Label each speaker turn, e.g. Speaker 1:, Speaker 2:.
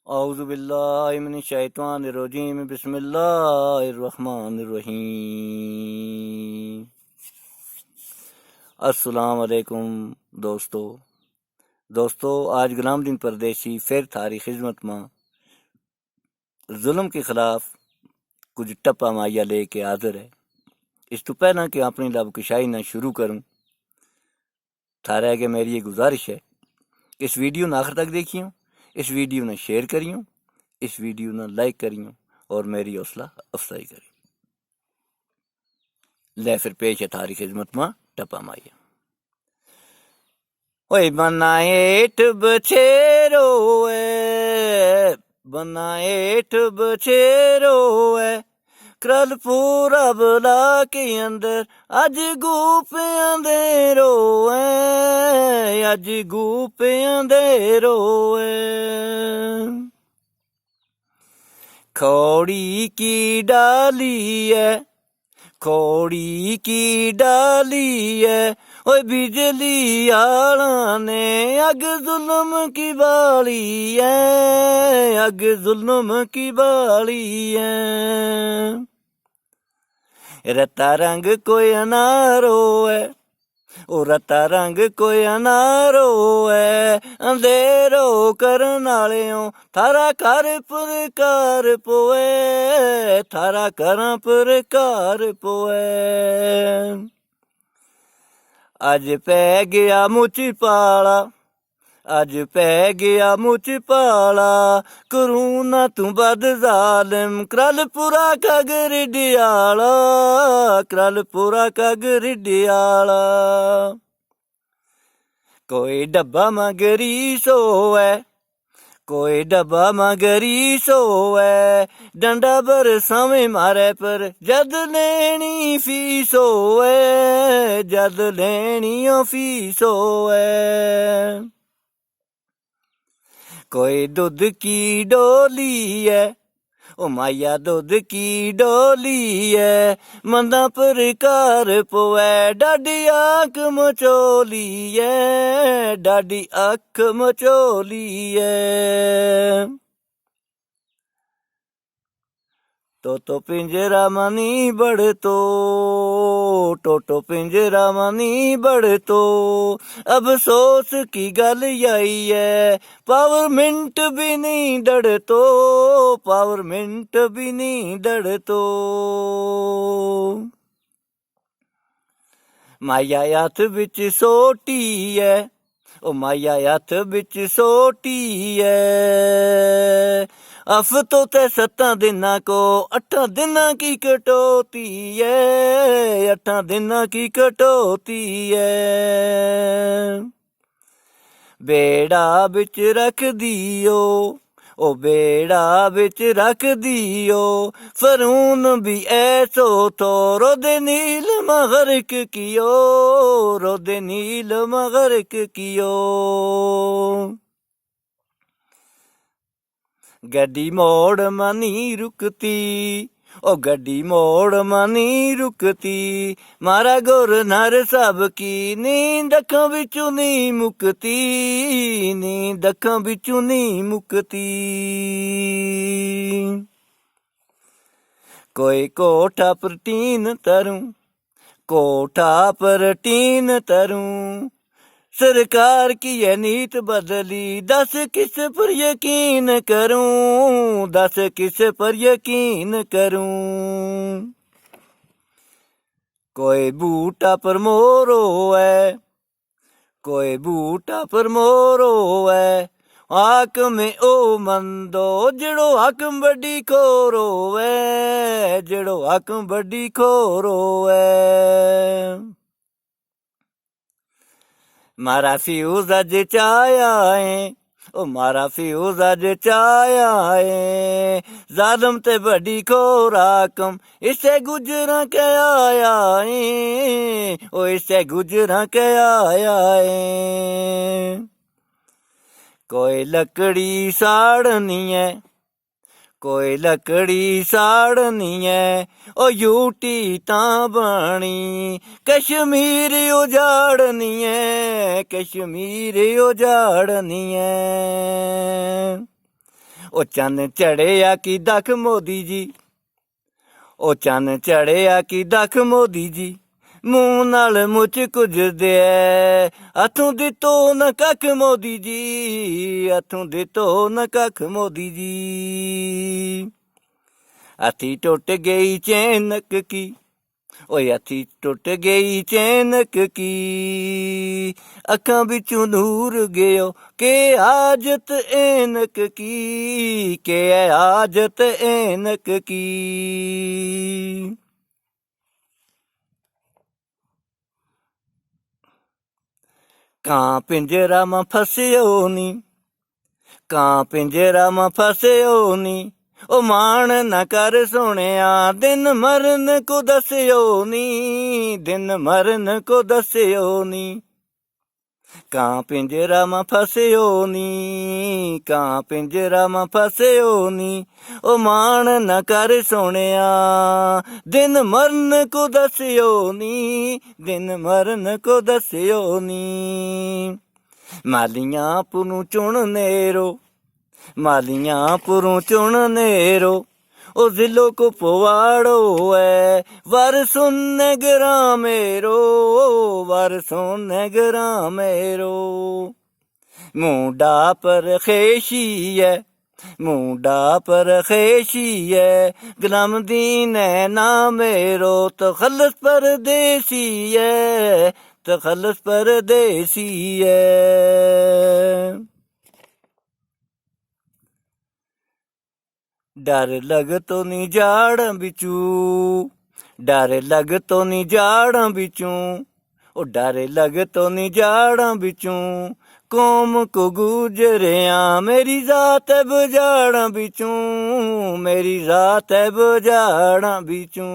Speaker 1: اعوذ باللہ من الشیطان الرجیم بسم اللہ الرحمن الرحیم۔ السلام علیکم دوستو آج غلام دین پردیسی پھر تھاری خدمت میں ظلم کے خلاف کچھ ٹپا مایا لے کے حاضر ہے۔ اس تو پہلا کہ اپنی لب کشائی نہ شروع کروں، تھارے آگے میری یہ گزارش ہے، اس ویڈیو نہ آخر تک دیکھیوں، اس ویڈیو نے شیئر کریوں، اس ویڈیو نے لائک کریوں اور میری حوصلہ افزائی کریوں۔ لے پھر پیش ہے تھاری خدمت میں ٹپا مایا۔ اوئے بنائیٹ بچھیرو ہے، بنائیٹ بچھیرو ہے، کرل پورا بلا کے اندر اج گوپ اندھیرو ہے، اج گوپ اندھیرو ہے۔ کھوڑی کی ڈالی ہے، کھوڑی کی ڈالی ہے، اوے بجلی آڑا نے اگ ظلم کی بالی ہے، اگ ظلم کی بالی ہے۔ رتا رنگ کوئی انارو ہے، او رتا رنگ کوئی انارو ہے، اندھیرو کرن والیوں تھارا کر پرکار پوئے، تھارا کر پرکار پوئے۔ اج پہ گیا مچ پالا، اج پہ گیا مچ پالا، کروں نہ تو بد ظالم، کرل پورا کگر ڈیالا، کرل پورا کگر ڈیالا۔ کوئی ڈبا مگری سو ہے، کوئی ڈبا مگری سو ہے، ڈنڈا برساویں مارے پر جد لینی فیسو ہے، جد لینی فیسو ہے۔ کوئی دودھ کی ڈولی ہے، او مایا دودھ کی ڈولی ہے، مندہ پرکار پوے، ڈاڈی آنکھ مچولی ہے، ڈاڈی آنکھ مچولی ہے۔ تو پنجرا منی بڑھ تو پنجرا منی بڑھ تو، اب افسوس کی گل آئی ہے، پاور منٹ بھی نہیں ڈڑ تو، پاور منٹ بھی نہیں ڈڑ تو۔ مایا ہاتھ بچ سوٹی ہے، او مایا ہاتھ بچ سوٹی ہے، ہفتوں تے 7 دناں کو 8 دناں کی کٹوتی ہے، 8 دناں کی کٹوتی ہے۔ بیڑا بچ رکھ دیو، او بیڑا بچ رکھ دیو، فرون بھی ایسو تو رود نیل مغرق کیو، رود نیل مغرق کیو۔ گڈی موڑ منی رکتی، او گڈی موڑ منی رکتی، مارا گورنر صاحب کی نیند اکھاں وچوں نہیں مکتی، نیند اکھاں وچوں نہیں مکتی۔ کوئی کوٹھا پر ٹین تروں، کوٹھا پر ٹین تروں، سرکار کی یہ نیت بدلی، دس کس پر یقین کروں، دس کس پر یقین کروں۔ کوئی بوٹا پر مورو ہے، کوئی بوٹا پر مورو ہے، حاکم او مندو جڑو حاکم بڑی کھورو ہے، جڑو حاکم بڑی کھورو ہے۔ مارا فیوز اج چایا ہے، او مارا فیوز اج چایا ہے، ظالم تے بڑی کھور حاکم اسے گجراں کے آیا ہے، او اسے گجراں کے آیا ہے۔ کوئی لکڑی ساڑنی ہے، کوئی لکڑی ساڑنی ہے، او یوٹی تاں بانی، کشمیر اجاڑنی ہے، کشمیر اجاڑنی ہے۔ ਉਹ ਚੰਨ ਚੜਿਆ ਕੀ ਦਖ ਮੋਦੀ ਜੀ, ਉਹ ਚੰਨ ਚੜਿਆ ਕੀ ਦਖ ਮੋਦੀ ਜੀ, ਮੂੰਹ ਨਾਲ ਮੁੱਚ ਕੁਝਦੇ ਐ, ਹੱਥੋਂ ਦਿੱਤੋ ਨ ਕੱਖ ਮੋਦੀ ਜੀ, ਹੱਥੋਂ ਦਿੱਤੋ ਨ ਕੱਖ ਮੋਦੀ ਜੀ। ਹੱਥੀ ਟੁੱਟ ਗਈ ਚੈਨਕ ਕੀ, ਓਏ ਹੱਥੀ ਟੁੱਟ ਗਈ ਚੈਨਕ ਕੀ, ਅੱਖਾਂ ਵਿੱਚੋਂ ਨੂਰ ਗਿਓ ਕਿ ਹਾਜਤ ਐਨਕ ਕੀ, ਕਿ ਹਾਜਤ ਐਨਕ ਕੀ। ਕਾਂ ਪਿੰਜਰਾ ਮਾਂ ਫਸਿਓ ਨੀ, ਕਾਂ ਪਿੰਜਰਾ ਮਾਂ ਫਸਿਓ ਨੀ, ਉਹ ਮਾਣ ਨਾ ਕਰ ਸੋਹਣਿਆ, ਦਿਨ ਮਰਨ ਕੋ ਦੱਸਿਓ ਨੀ, ਦਿਨ ਮਰਨ ਕੋ ਦੱਸਿਓ ਨੀ। ਕਾਂ ਪਿੰਜਰਾ ਮਾਂ ਫਸਿਓ ਨੀ, ਕਾਂ ਪਿੰਜਰਾ ਮਾਂ ਫਸਿਓ ਨੀ, ਉਹ ਮਾਣ ਨਾ ਕਰ ਸੋਹਣਿਆ, ਦਿਨ ਮਰਨ ਕੋ ਦੱਸਿਓ ਨੀ, ਦਿਨ ਮਰਨ ਕੋ ਦੱਸਿਓ ਨੀ। ਮਾਲੀਆਂ ਪੁਨੂੰ ਚੁਣ ਨੇਰੋ, ਮਾਲੀਆਂ ਪੁਰੋਂ ਚੁਣ ਨੇਰੋ, ਉਹ ਜ਼ਿਲ੍ਹੋ ਕੋ ਪਵਾੜੋ ਹੈ, ਵਰ ਸੁਨ ਗ੍ਰਾਮ ਮੇਰੋ, ਵਰ ਸੁਨ ਗ੍ਰਾਮ ਮੇਰੋ। ਮੁੰਡਾ ਪਰ ਖੇਸ਼ੀ ਹੈ, ਮੁੰਡਾ ਪਰ ਖੇਸ਼ੀ ਹੈ, ਗੁਲਾਮ ਦੀਨ ਹੈ ਨਾ ਮੇਰੋ, ਤਖਲਸ ਪਰਦੇਸੀ ਹੈ, ਤਖਲਸ ਪਰਦੇਸੀ ਹੈ। ਡਰ ਲੱਗਤੋਂ ਨੀ ਜਾੜਾਂ ਵਿੱਚੋਂ, ਡਰ ਲੱਗਤੋਂ ਨੀ ਜਾੜਾਂ ਵਿੱਚੋਂ, ਉਹ ਡਰ ਲੱਗਤੋਂ ਨੀ ਜਾੜਾਂ ਵਿੱਚੋਂ, ਕੌਮ ਕੋ ਗੁਜ਼ਰਿਆ ਮੇਰੀ ਜ਼ਾਤ ਬੁਝਾੜਾਂ ਵਿੱਚੋਂ, ਮੇਰੀ ਜ਼ਾਤ ਬੁਝਾੜਾਂ ਵਿੱਚੋਂ।